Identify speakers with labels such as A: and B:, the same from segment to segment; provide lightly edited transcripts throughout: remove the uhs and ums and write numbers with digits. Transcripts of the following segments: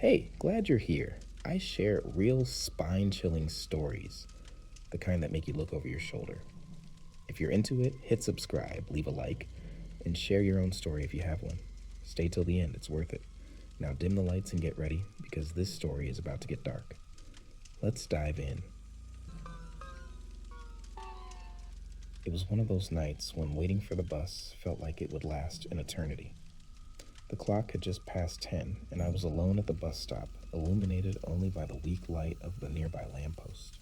A: Hey, glad you're here. I share real spine chilling stories, the kind that make you look over your shoulder. If you're into it, hit subscribe, leave a like, and share your own story if you have one. Stay till the end, it's worth it. Now dim the lights and get ready because this story is about to get dark. Let's dive in. It was one of those nights when waiting for the bus felt like it would last an eternity. The clock had just passed 10, and I was alone at the bus stop, illuminated only by the weak light of the nearby lamppost.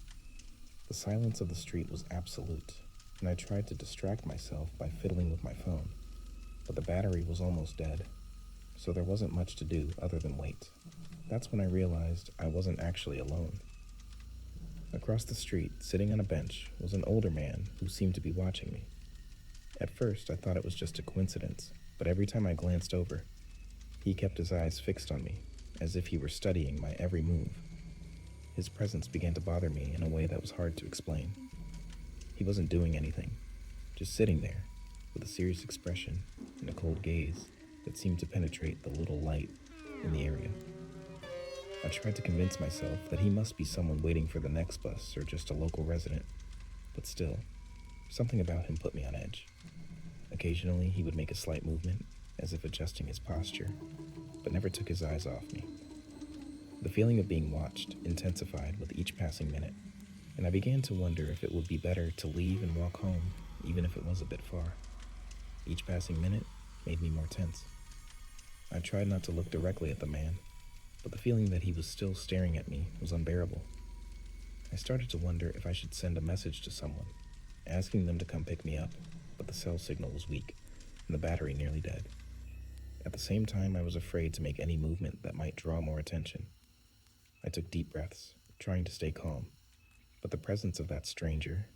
A: The silence of the street was absolute, and I tried to distract myself by fiddling with my phone, but the battery was almost dead, so there wasn't much to do other than wait. That's when I realized I wasn't actually alone. Across the street, sitting on a bench, was an older man who seemed to be watching me. At first, I thought it was just a coincidence, but every time I glanced over, he kept his eyes fixed on me, as if he were studying my every move. His presence began to bother me in a way that was hard to explain. He wasn't doing anything, just sitting there, with a serious expression and a cold gaze that seemed to penetrate the little light in the area. I tried to convince myself that he must be someone waiting for the next bus or just a local resident, but still, something about him put me on edge. Occasionally, he would make a slight movement, as if adjusting his posture, but never took his eyes off me. The feeling of being watched intensified with each passing minute, and I began to wonder if it would be better to leave and walk home, even if it was a bit far. Each passing minute made me more tense. I tried not to look directly at the man, but the feeling that he was still staring at me was unbearable. I started to wonder if I should send a message to someone, asking them to come pick me up, but the cell signal was weak, and the battery nearly dead. At the same time, I was afraid to make any movement that might draw more attention. I took deep breaths, trying to stay calm, but the presence of that stranger,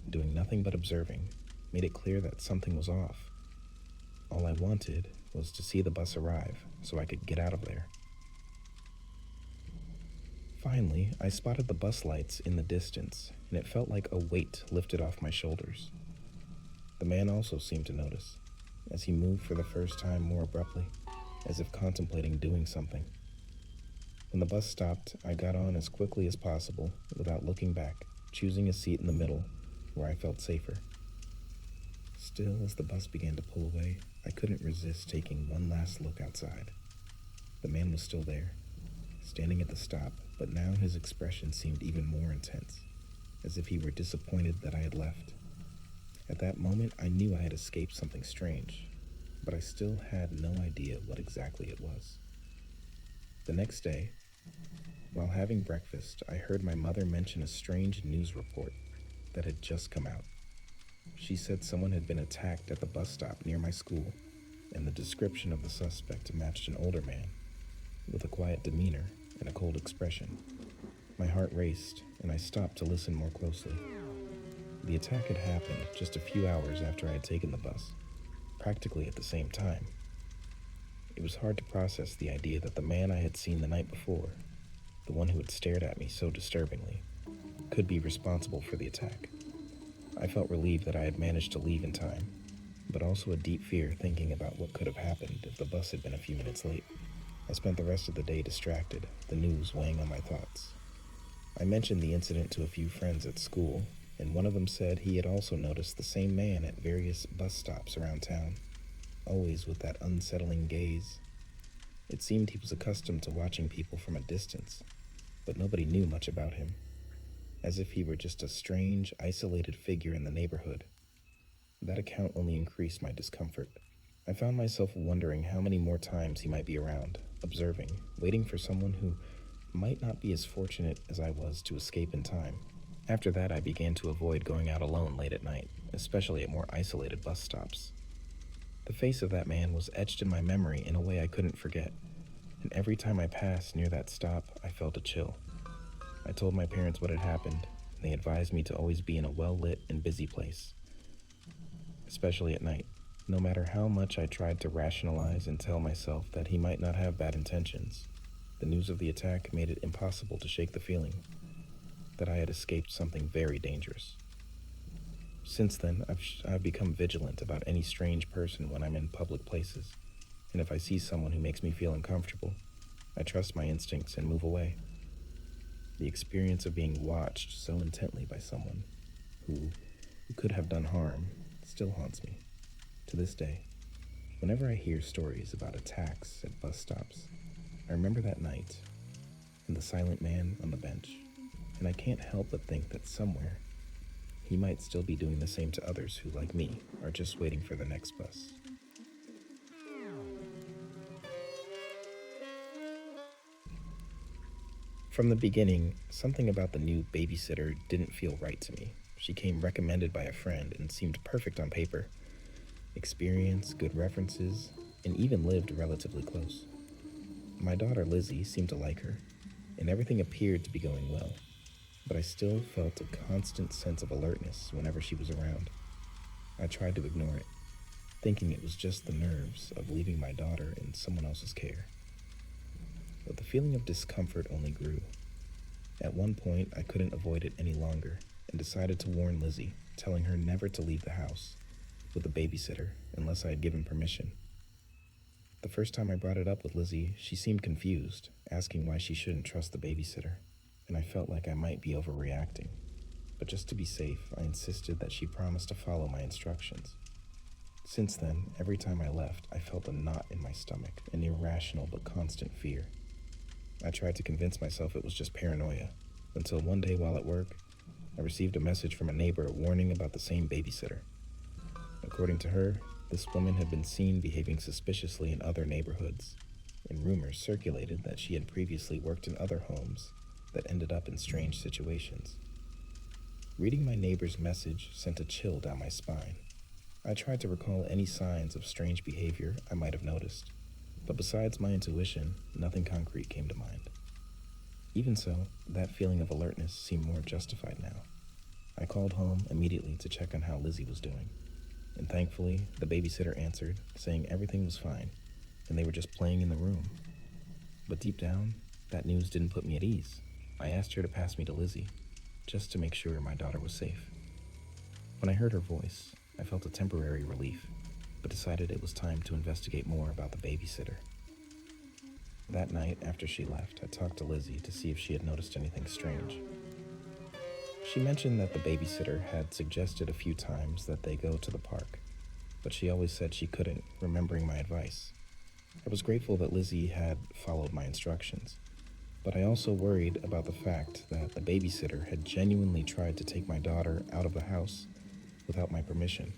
A: doing nothing but observing, made it clear that something was off. All I wanted was to see the bus arrive so I could get out of there. Finally, I spotted the bus lights in the distance, and it felt like a weight lifted off my shoulders. The man also seemed to notice, as he moved for the first time more abruptly, as if contemplating doing something. When the bus stopped, I got on as quickly as possible without looking back, choosing a seat in the middle where I felt safer. Still, as the bus began to pull away, I couldn't resist taking one last look outside. The man was still there, standing at the stop, but now his expression seemed even more intense, as if he were disappointed that I had left. At that moment, I knew I had escaped something strange, but I still had no idea what exactly it was. The next day, while having breakfast, I heard my mother mention a strange news report that had just come out. She said someone had been attacked at the bus stop near my school, and the description of the suspect matched an older man, with a quiet demeanor and a cold expression. My heart raced, and I stopped to listen more closely. The attack had happened just a few hours after I had taken the bus, practically at the same time. It was hard to process the idea that the man I had seen the night before, the one who had stared at me so disturbingly, could be responsible for the attack. I felt relieved that I had managed to leave in time, but also a deep fear thinking about what could have happened if the bus had been a few minutes late. I spent the rest of the day distracted, the news weighing on my thoughts. I mentioned the incident to a few friends at school, and one of them said he had also noticed the same man at various bus stops around town, always with that unsettling gaze. It seemed he was accustomed to watching people from a distance, but nobody knew much about him, as if he were just a strange, isolated figure in the neighborhood. That account only increased my discomfort. I found myself wondering how many more times he might be around, observing, waiting for someone who might not be as fortunate as I was to escape in time. After that, I began to avoid going out alone late at night, especially at more isolated bus stops. The face of that man was etched in my memory in a way I couldn't forget, and every time I passed near that stop, I felt a chill. I told my parents what had happened, and they advised me to always be in a well-lit and busy place, especially at night. No matter how much I tried to rationalize and tell myself that he might not have bad intentions, the news of the attack made it impossible to shake the feeling that I had escaped something very dangerous. Since then, I've become vigilant about any strange person when I'm in public places, and if I see someone who makes me feel uncomfortable, I trust my instincts and move away. The experience of being watched so intently by someone who could have done harm still haunts me to this day. Whenever I hear stories about attacks at bus stops, I remember that night and the silent man on the bench, and I can't help but think that somewhere he might still be doing the same to others who, like me, are just waiting for the next bus. From the beginning, something about the new babysitter didn't feel right to me. She came recommended by a friend and seemed perfect on paper. Experience, good references, and even lived relatively close. My daughter Lizzie seemed to like her, and everything appeared to be going well, but I still felt a constant sense of alertness whenever she was around. I tried to ignore it, thinking it was just the nerves of leaving my daughter in someone else's care. But the feeling of discomfort only grew. At one point, I couldn't avoid it any longer and decided to warn Lizzie, telling her never to leave the house with a babysitter unless I had given permission. The first time I brought it up with Lizzie, she seemed confused, asking why she shouldn't trust the babysitter, and I felt like I might be overreacting. But just to be safe, I insisted that she promise to follow my instructions. Since then, every time I left, I felt a knot in my stomach, an irrational but constant fear. I tried to convince myself it was just paranoia, until one day while at work, I received a message from a neighbor warning about the same babysitter. According to her, this woman had been seen behaving suspiciously in other neighborhoods, and rumors circulated that she had previously worked in other homes that ended up in strange situations. Reading my neighbor's message sent a chill down my spine. I tried to recall any signs of strange behavior I might have noticed, but besides my intuition, nothing concrete came to mind. Even so, that feeling of alertness seemed more justified now. I called home immediately to check on how Lizzie was doing, and thankfully, the babysitter answered, saying everything was fine, and they were just playing in the room. But deep down, that news didn't put me at ease. I asked her to pass me to Lizzie, just to make sure my daughter was safe. When I heard her voice, I felt a temporary relief, but decided it was time to investigate more about the babysitter. That night, after she left, I talked to Lizzie to see if she had noticed anything strange. She mentioned that the babysitter had suggested a few times that they go to the park, but she always said she couldn't, remembering my advice. I was grateful that Lizzie had followed my instructions, but I also worried about the fact that the babysitter had genuinely tried to take my daughter out of the house without my permission.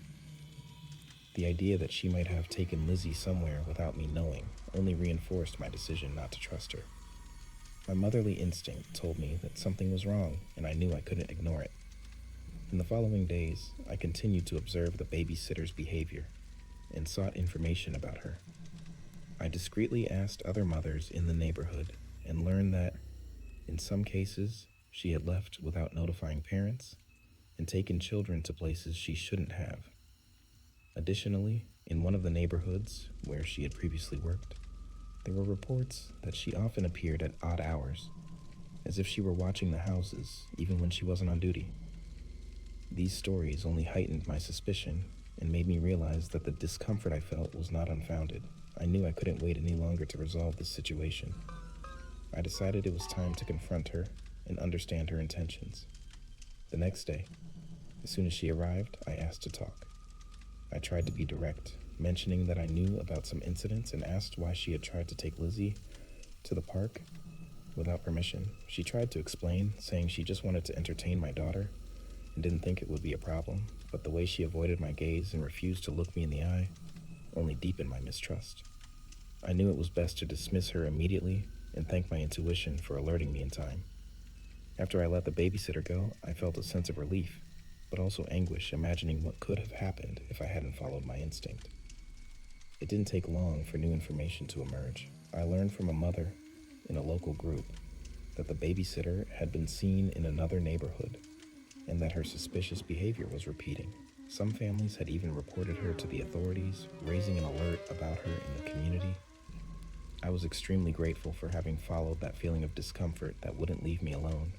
A: The idea that she might have taken Lizzie somewhere without me knowing only reinforced my decision not to trust her. My motherly instinct told me that something was wrong, and I knew I couldn't ignore it. In the following days, I continued to observe the babysitter's behavior and sought information about her. I discreetly asked other mothers in the neighborhood and learned that, in some cases, she had left without notifying parents and taken children to places she shouldn't have. Additionally, in one of the neighborhoods where she had previously worked, there were reports that she often appeared at odd hours, as if she were watching the houses even when she wasn't on duty. These stories only heightened my suspicion and made me realize that the discomfort I felt was not unfounded. I knew I couldn't wait any longer to resolve this situation. I decided it was time to confront her and understand her intentions. The next day, as soon as she arrived, I asked to talk. I tried to be direct, mentioning that I knew about some incidents and asked why she had tried to take Lizzie to the park without permission. She tried to explain, saying she just wanted to entertain my daughter and didn't think it would be a problem, but the way she avoided my gaze and refused to look me in the eye only deepened my mistrust. I knew it was best to dismiss her immediately and thank my intuition for alerting me in time. After I let the babysitter go, I felt a sense of relief, but also anguish imagining what could have happened if I hadn't followed my instinct. It didn't take long for new information to emerge. I learned from a mother in a local group that the babysitter had been seen in another neighborhood and that her suspicious behavior was repeating. Some families had even reported her to the authorities, raising an alert about her in the community. I was extremely grateful for having followed that feeling of discomfort that wouldn't leave me alone.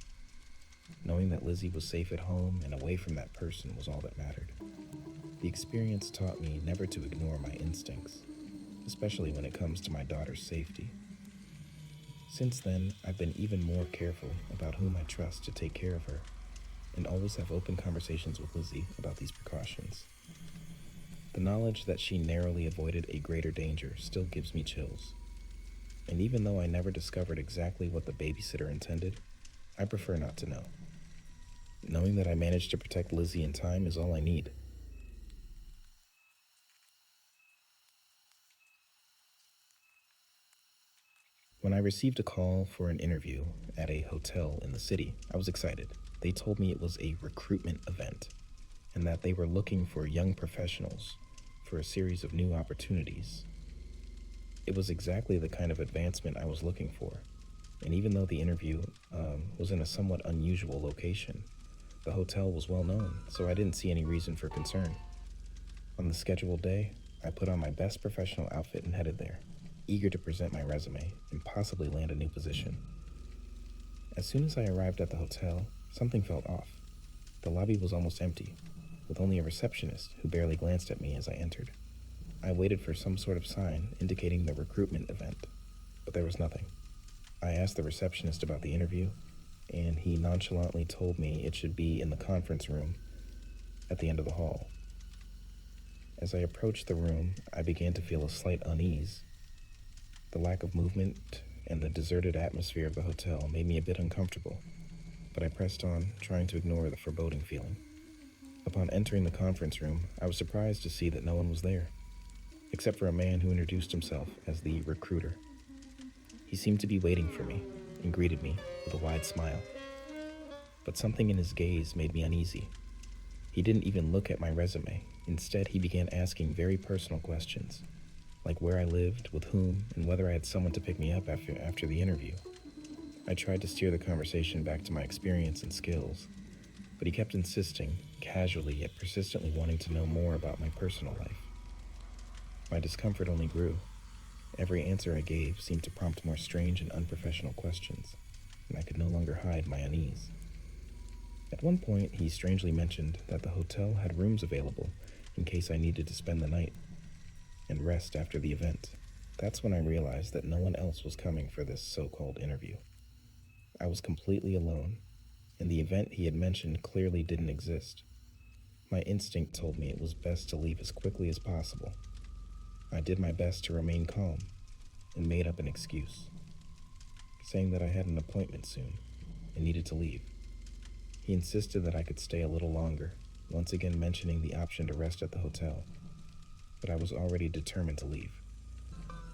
A: Knowing that Lizzie was safe at home and away from that person was all that mattered. The experience taught me never to ignore my instincts, especially when it comes to my daughter's safety. Since then, I've been even more careful about whom I trust to take care of her, and always have open conversations with Lizzie about these precautions. The knowledge that she narrowly avoided a greater danger still gives me chills. And even though I never discovered exactly what the babysitter intended, I prefer not to know. Knowing that I managed to protect Lizzie in time is all I need. When I received a call for an interview at a hotel in the city, I was excited. They told me it was a recruitment event and that they were looking for young professionals for a series of new opportunities. It was exactly the kind of advancement I was looking for. And even though the interview was in a somewhat unusual location, the hotel was well known, so I didn't see any reason for concern. On the scheduled day, I put on my best professional outfit and headed there, eager to present my resume and possibly land a new position. As soon as I arrived at the hotel, something felt off. The lobby was almost empty, with only a receptionist who barely glanced at me as I entered. I waited for some sort of sign indicating the recruitment event, but there was nothing. I asked the receptionist about the interview, and he nonchalantly told me it should be in the conference room at the end of the hall. As I approached the room, I began to feel a slight unease. The lack of movement and the deserted atmosphere of the hotel made me a bit uncomfortable, but I pressed on, trying to ignore the foreboding feeling. Upon entering the conference room, I was surprised to see that no one was there, except for a man who introduced himself as the recruiter. He seemed to be waiting for me and greeted me with a wide smile. But something in his gaze made me uneasy. He didn't even look at my resume. Instead, he began asking very personal questions, like where I lived, with whom, and whether I had someone to pick me up after the interview. I tried to steer the conversation back to my experience and skills, but he kept insisting, casually yet persistently wanting to know more about my personal life. My discomfort only grew. Every answer I gave seemed to prompt more strange and unprofessional questions, and I could no longer hide my unease. At one point, he strangely mentioned that the hotel had rooms available in case I needed to spend the night and rest after the event. That's when I realized that no one else was coming for this so-called interview. I was completely alone, and the event he had mentioned clearly didn't exist. My instinct told me it was best to leave as quickly as possible. I did my best to remain calm and made up an excuse, saying that I had an appointment soon and needed to leave. He insisted that I could stay a little longer, once again mentioning the option to rest at the hotel, but I was already determined to leave.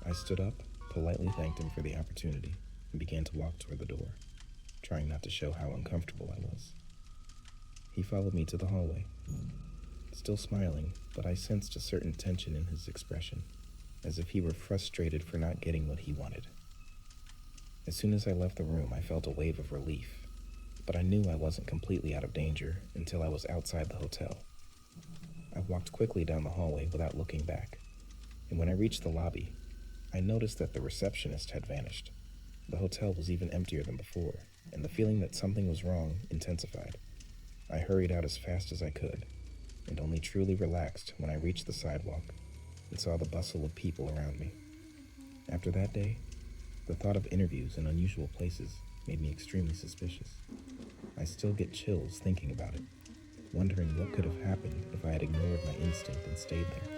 A: I stood up, politely thanked him for the opportunity, and began to walk toward the door, trying not to show how uncomfortable I was. He followed me to the hallway, still smiling, but I sensed a certain tension in his expression, as if he were frustrated for not getting what he wanted. As soon as I left the room, I felt a wave of relief, but I knew I wasn't completely out of danger until I was outside the hotel. I walked quickly down the hallway without looking back, and when I reached the lobby, I noticed that the receptionist had vanished. The hotel was even emptier than before, and the feeling that something was wrong intensified. I hurried out as fast as I could, and only truly relaxed when I reached the sidewalk and saw the bustle of people around me. After that day, the thought of interviews in unusual places made me extremely suspicious. I still get chills thinking about it, wondering what could have happened if I had ignored my instinct and stayed there.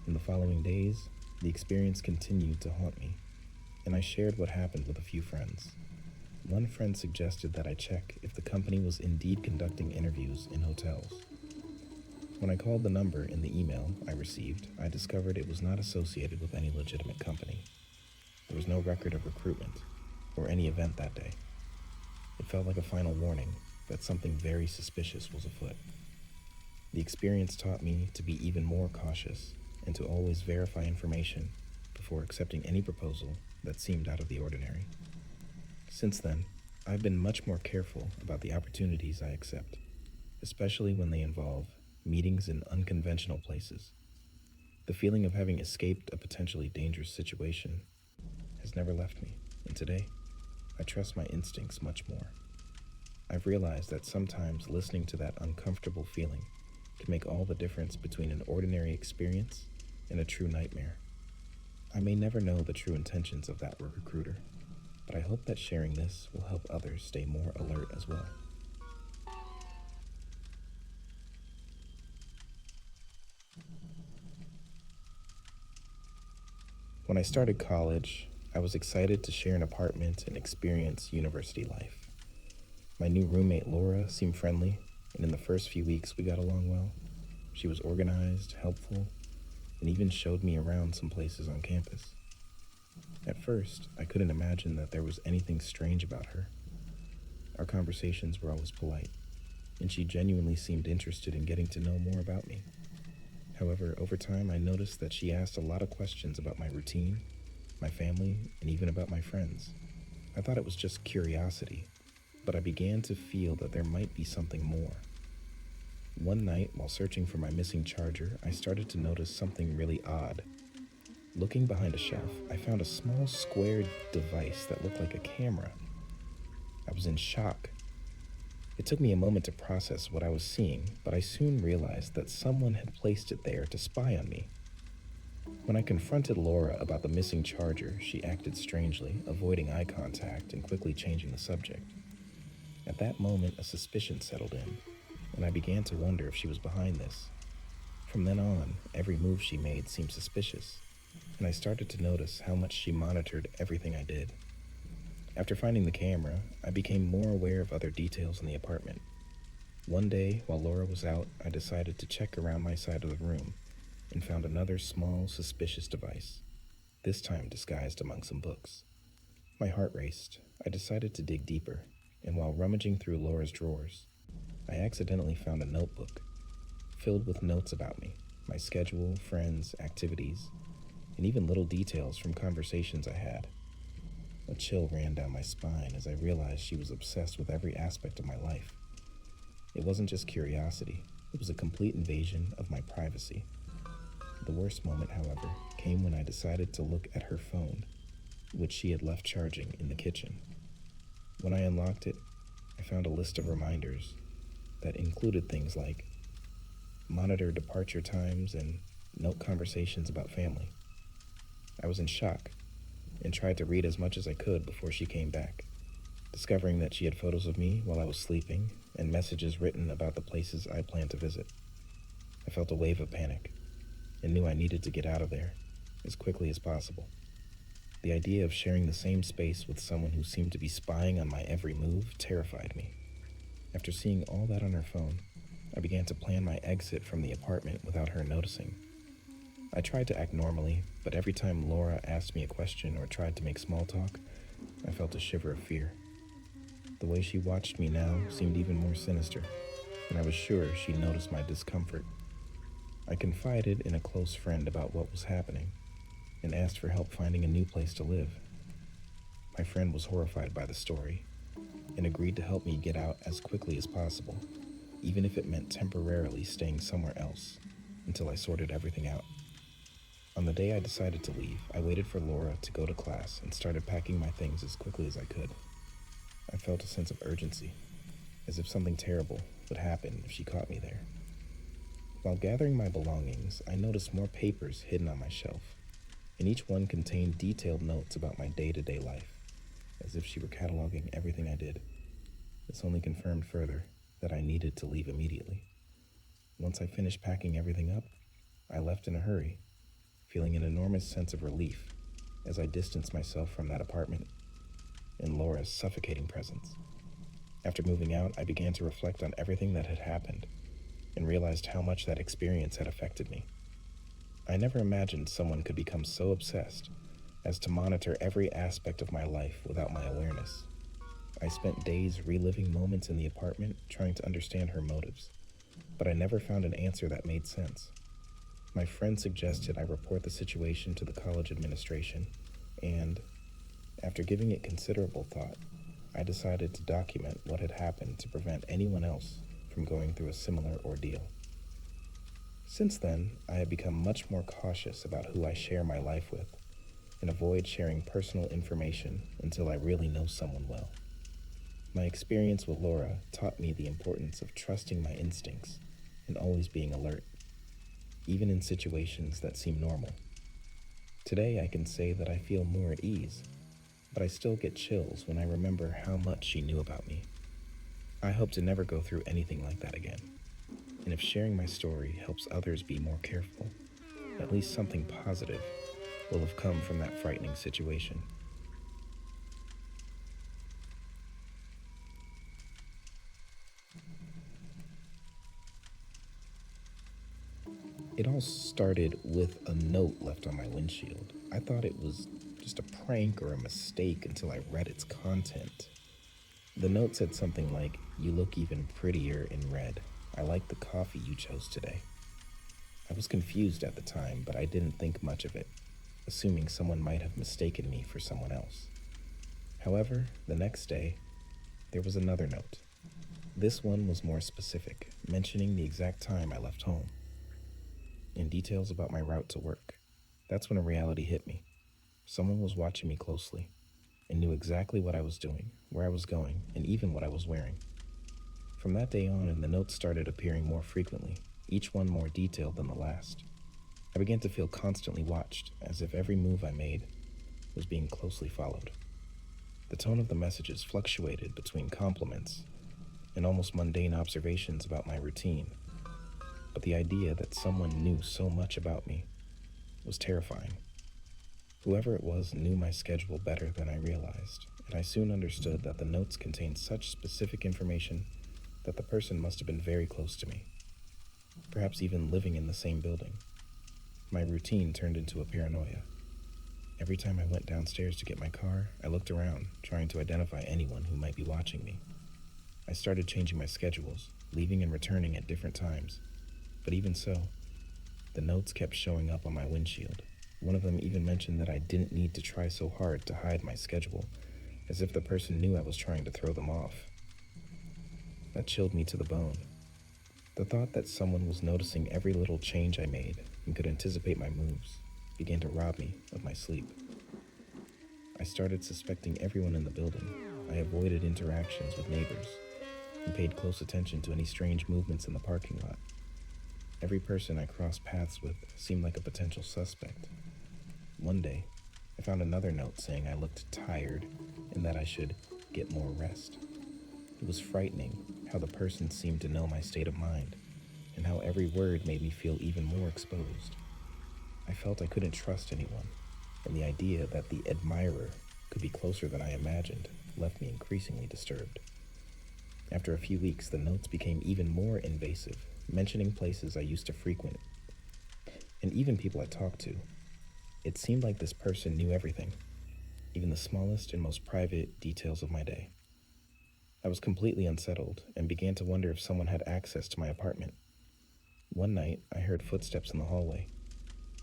A: In the following days, the experience continued to haunt me, and I shared what happened with a few friends. One friend suggested that I check if the company was indeed conducting interviews in hotels. When I called the number in the email I received, I discovered it was not associated with any legitimate company. There was no record of recruitment or any event that day. It felt like a final warning that something very suspicious was afoot. The experience taught me to be even more cautious and to always verify information before accepting any proposal that seemed out of the ordinary. Since then, I've been much more careful about the opportunities I accept, especially when they involve meetings in unconventional places. The feeling of having escaped a potentially dangerous situation has never left me, and today, I trust my instincts much more. I've realized that sometimes listening to that uncomfortable feeling can make all the difference between an ordinary experience and a true nightmare. I may never know the true intentions of that recruiter, but I hope that sharing this will help others stay more alert as well. When I started college, I was excited to share an apartment and experience university life. My new roommate, Laura, seemed friendly, and in the first few weeks we got along well. She was organized, helpful, and even showed me around some places on campus. At first, I couldn't imagine that there was anything strange about her. Our conversations were always polite, and she genuinely seemed interested in getting to know more about me. However, over time, I noticed that she asked a lot of questions about my routine, my family, and even about my friends. I thought it was just curiosity, but I began to feel that there might be something more. One night, while searching for my missing charger, I started to notice something really odd. Looking behind a shelf, I found a small square device that looked like a camera. I was in shock. It took me a moment to process what I was seeing, but I soon realized that someone had placed it there to spy on me. When I confronted Laura about the missing charger, she acted strangely, avoiding eye contact and quickly changing the subject. At that moment, a suspicion settled in, and I began to wonder if she was behind this. From then on, every move she made seemed suspicious, and I started to notice how much she monitored everything I did. After finding the camera, I became more aware of other details in the apartment. One day, while Laura was out, I decided to check around my side of the room and found another small, suspicious device, this time disguised among some books. My heart raced. I decided to dig deeper, and while rummaging through Laura's drawers, I accidentally found a notebook filled with notes about me, my schedule, friends, activities, and even little details from conversations I had. A chill ran down my spine as I realized she was obsessed with every aspect of my life. It wasn't just curiosity, it was a complete invasion of my privacy. The worst moment, however, came when I decided to look at her phone, which she had left charging in the kitchen. When I unlocked it, I found a list of reminders that included things like monitor departure times and note conversations about family. I was in shock and tried to read as much as I could before she came back, discovering that she had photos of me while I was sleeping and messages written about the places I planned to visit. I felt a wave of panic and knew I needed to get out of there as quickly as possible. The idea of sharing the same space with someone who seemed to be spying on my every move terrified me. After seeing all that on her phone, I began to plan my exit from the apartment without her noticing. I tried to act normally, but every time Laura asked me a question or tried to make small talk, I felt a shiver of fear. The way she watched me now seemed even more sinister, and I was sure she noticed my discomfort. I confided in a close friend about what was happening and asked for help finding a new place to live. My friend was horrified by the story and agreed to help me get out as quickly as possible, even if it meant temporarily staying somewhere else until I sorted everything out. On the day I decided to leave, I waited for Laura to go to class and started packing my things as quickly as I could. I felt a sense of urgency, as if something terrible would happen if she caught me there. While gathering my belongings, I noticed more papers hidden on my shelf, and each one contained detailed notes about my day-to-day life, as if she were cataloging everything I did. This only confirmed further that I needed to leave immediately. Once I finished packing everything up, I left in a hurry, feeling an enormous sense of relief as I distanced myself from that apartment and Laura's suffocating presence. After moving out, I began to reflect on everything that had happened and realized how much that experience had affected me. I never imagined someone could become so obsessed as to monitor every aspect of my life without my awareness. I spent days reliving moments in the apartment trying to understand her motives, but I never found an answer that made sense. My friend suggested I report the situation to the college administration, and, after giving it considerable thought, I decided to document what had happened to prevent anyone else from going through a similar ordeal. Since then, I have become much more cautious about who I share my life with and avoid sharing personal information until I really know someone well. My experience with Laura taught me the importance of trusting my instincts and always being alert, even in situations that seem normal. Today, I can say that I feel more at ease, but I still get chills when I remember how much she knew about me. I hope to never go through anything like that again, and if sharing my story helps others be more careful, at least something positive will have come from that frightening situation. It all started with a note left on my windshield. I thought it was just a prank or a mistake until I read its content. The note said something like, "You look even prettier in red. I like the coffee you chose today." I was confused at the time, but I didn't think much of it, assuming someone might have mistaken me for someone else. However, the next day, there was another note. This one was more specific, mentioning the exact time I left home and details about my route to work. That's when a reality hit me. Someone was watching me closely and knew exactly what I was doing, where I was going, and even what I was wearing. From that day on, the notes started appearing more frequently, each one more detailed than the last. I began to feel constantly watched, as if every move I made was being closely followed. The tone of the messages fluctuated between compliments and almost mundane observations about my routine, but the idea that someone knew so much about me was terrifying. Whoever it was knew my schedule better than I realized, and I soon understood that the notes contained such specific information that the person must have been very close to me, perhaps even living in the same building. My routine turned into a paranoia. Every time I went downstairs to get my car, I looked around, trying to identify anyone who might be watching me. I started changing my schedules, leaving and returning at different times. But even so, the notes kept showing up on my windshield. One of them even mentioned that I didn't need to try so hard to hide my schedule, as if the person knew I was trying to throw them off. That chilled me to the bone. The thought that someone was noticing every little change I made and could anticipate my moves began to rob me of my sleep. I started suspecting everyone in the building. I avoided interactions with neighbors and paid close attention to any strange movements in the parking lot. Every person I crossed paths with seemed like a potential suspect. One day, I found another note saying I looked tired and that I should get more rest. It was frightening how the person seemed to know my state of mind and how every word made me feel even more exposed. I felt I couldn't trust anyone, and the idea that the admirer could be closer than I imagined left me increasingly disturbed. After a few weeks, the notes became even more invasive, mentioning places I used to frequent and even people I talked to. It seemed like this person knew everything, even the smallest and most private details of my day. I was completely unsettled and began to wonder if someone had access to my apartment. One night, I heard footsteps in the hallway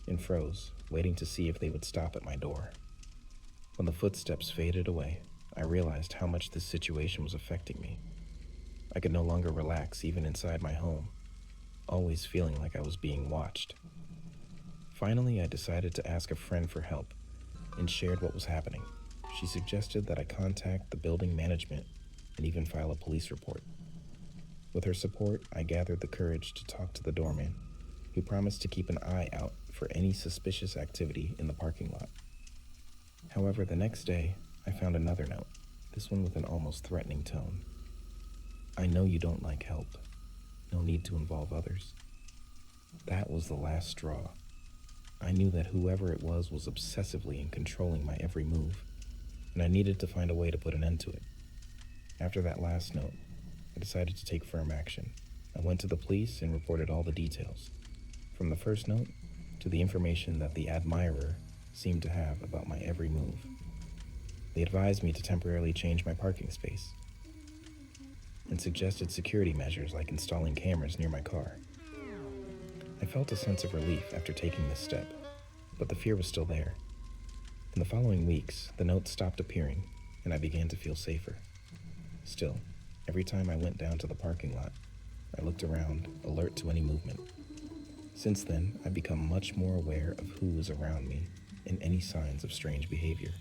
A: and froze, waiting to see if they would stop at my door. When the footsteps faded away, I realized how much this situation was affecting me. I could no longer relax even inside my home, always feeling like I was being watched. Finally, I decided to ask a friend for help and shared what was happening. She suggested that I contact the building management and even file a police report. With her support, I gathered the courage to talk to the doorman, who promised to keep an eye out for any suspicious activity in the parking lot. However, the next day, I found another note, this one with an almost threatening tone. "I know you don't like help. No need to involve others." That was the last straw. I knew that whoever it was obsessively and controlling my every move, and I needed to find a way to put an end to it. After that last note, I decided to take firm action. I went to the police and reported all the details, from the first note to the information that the admirer seemed to have about my every move. They advised me to temporarily change my parking space and suggested security measures like installing cameras near my car. I felt a sense of relief after taking this step, but the fear was still there. In the following weeks, the notes stopped appearing, and I began to feel safer. Still, every time I went down to the parking lot, I looked around, alert to any movement. Since then, I've become much more aware of who was around me and any signs of strange behavior.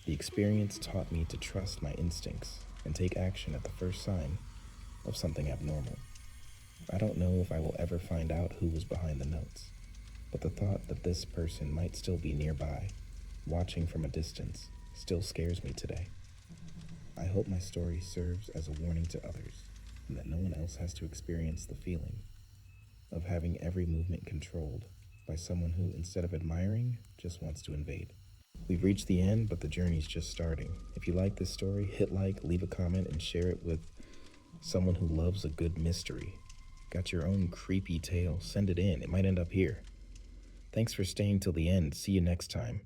A: The experience taught me to trust my instincts and take action at the first sign of something abnormal. I don't know if I will ever find out who was behind the notes, but the thought that this person might still be nearby, watching from a distance, still scares me today. I hope my story serves as a warning to others, and that no one else has to experience the feeling of having every movement controlled by someone who, instead of admiring, just wants to invade. We've reached the end, but the journey's just starting. If you like this story, hit like, leave a comment, and share it with someone who loves a good mystery. Got your own creepy tale? Send it in. It might end up here. Thanks for staying till the end. See you next time.